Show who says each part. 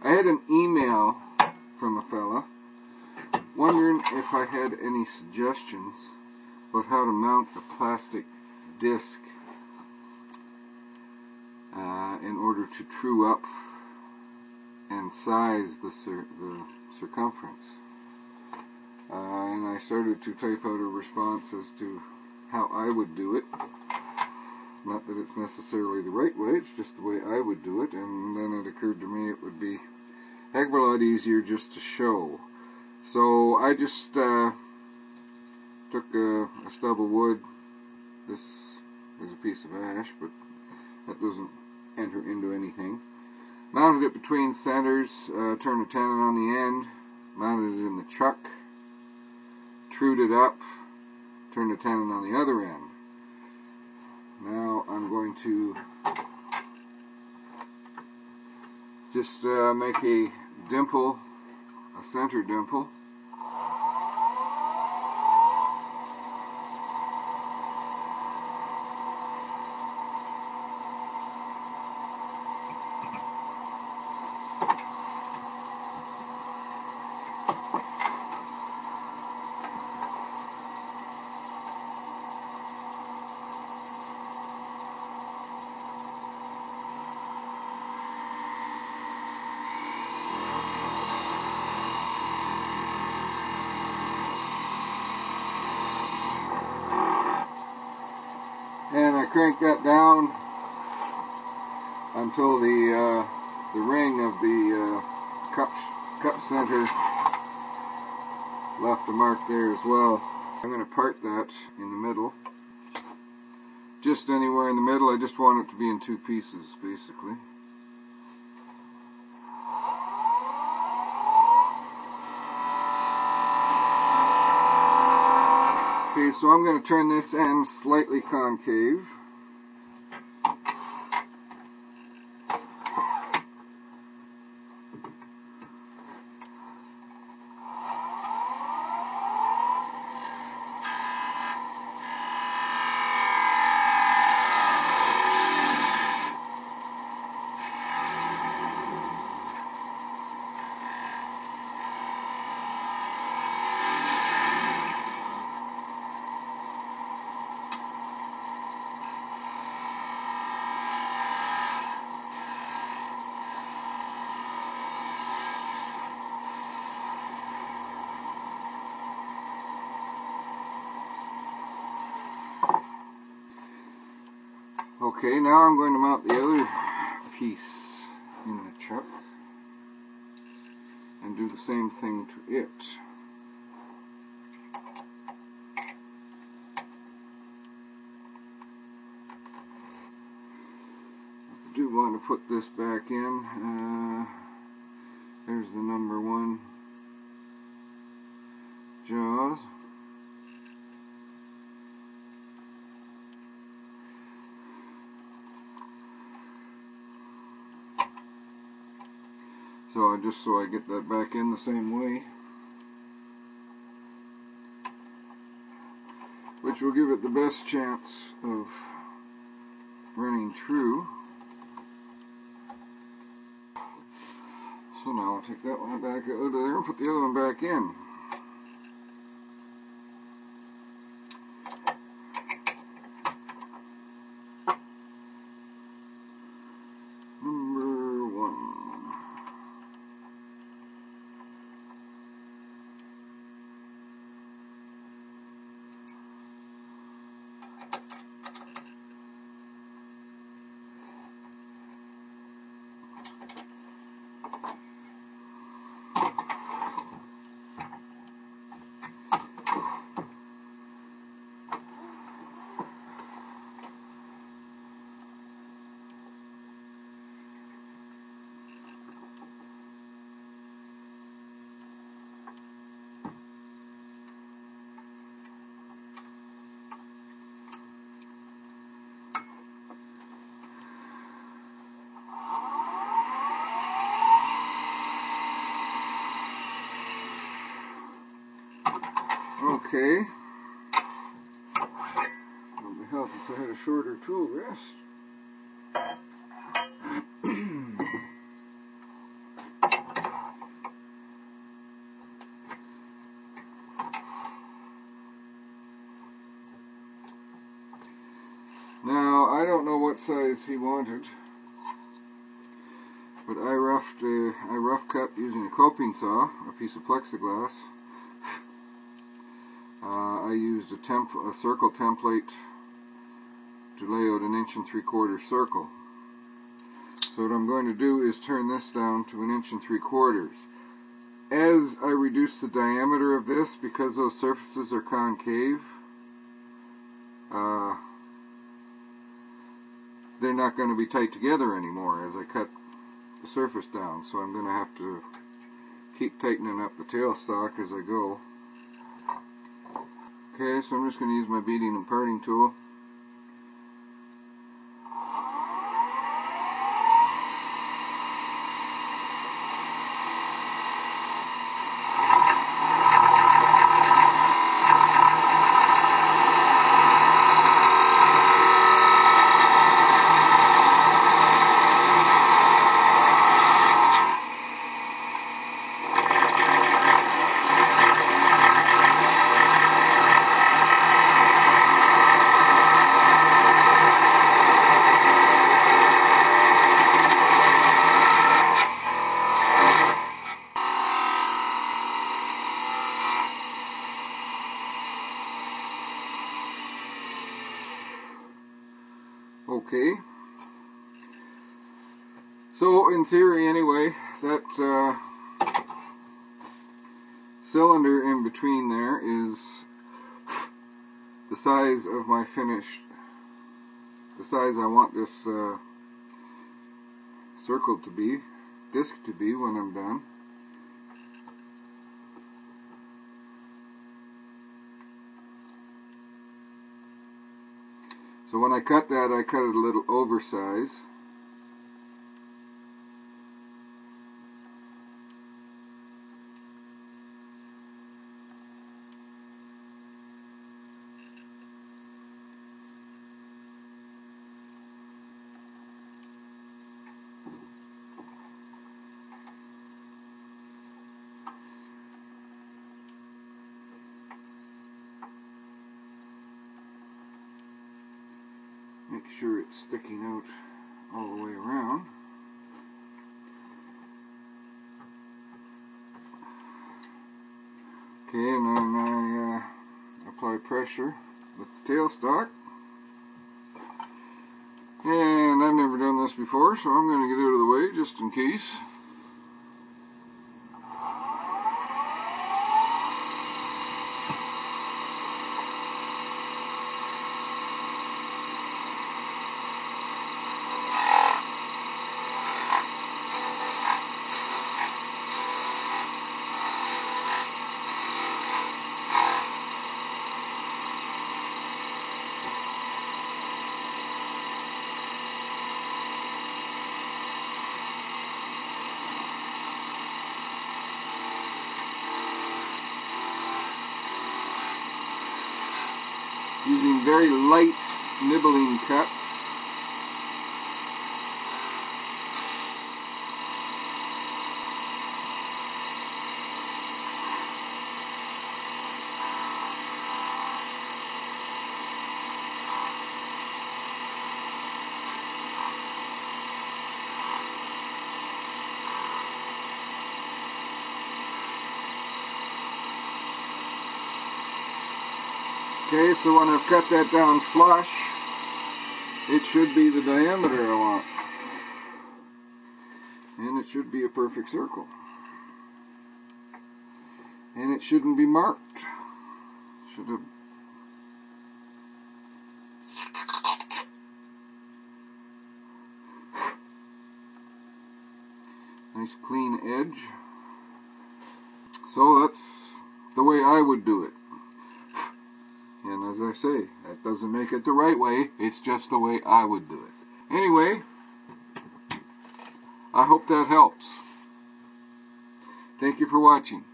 Speaker 1: I had an email from a fella wondering if I had any suggestions about how to mount a plastic disc in order to true up and size the circumference. And I started to type out a response as to how I would do it. Not that it's necessarily the right way, it's just the way I would do it. And then it occurred to me it would be a heck of a lot easier just to show. So I just took a stub of wood. This is a piece of ash, but that doesn't enter into anything. Mounted it between centers, turned a tenon on the end, mounted it in the chuck, trued it up, turned a tenon on the other end. Now I'm going to just make a dimple, a center dimple. And I crank that down until the ring of the cup center left a mark there as well. I'm going to part that in the middle. Just anywhere in the middle. I just want it to be in two pieces, basically. Okay, so I'm going to turn this end slightly concave. Okay, now I'm going to mount the other piece in the chuck and do the same thing to it. I do want to put this back in. There's the number 1 jaws. So I get that back in the same way, which will give it the best chance of running true. So now I'll take that one back out of there and put the other one back in. Okay. It would be helpful if I had a shorter tool rest. Now, I don't know what size he wanted, but I rough cut using a coping saw, a piece of plexiglass. I used a circle template to lay out an 1 3/4 circle. So what I'm going to do is turn this down to 1 3/4. As I reduce the diameter of this, because those surfaces are concave, they're not going to be tight together anymore as I cut the surface down. So I'm going to have to keep tightening up the tailstock as I go. Okay, so I'm just going to use my beading and parting tool. Okay, so in theory anyway, that cylinder in between there is the size of my finished, the size I want this circle to be, disc to be when I'm done. So when I cut that, I cut it a little oversize. Make sure it's sticking out all the way around. Okay, and then I apply pressure with the tailstock. And I've never done this before, so I'm going to get out of the way just in case. Using very light nibbling cuts. Okay, so when I've cut that down flush, it should be the diameter I want. And it should be a perfect circle. And it shouldn't be marked. Should have. Nice clean edge. So that's the way I would do it. And as I say, that doesn't make it the right way, it's just the way I would do it. Anyway, I hope that helps. Thank you for watching.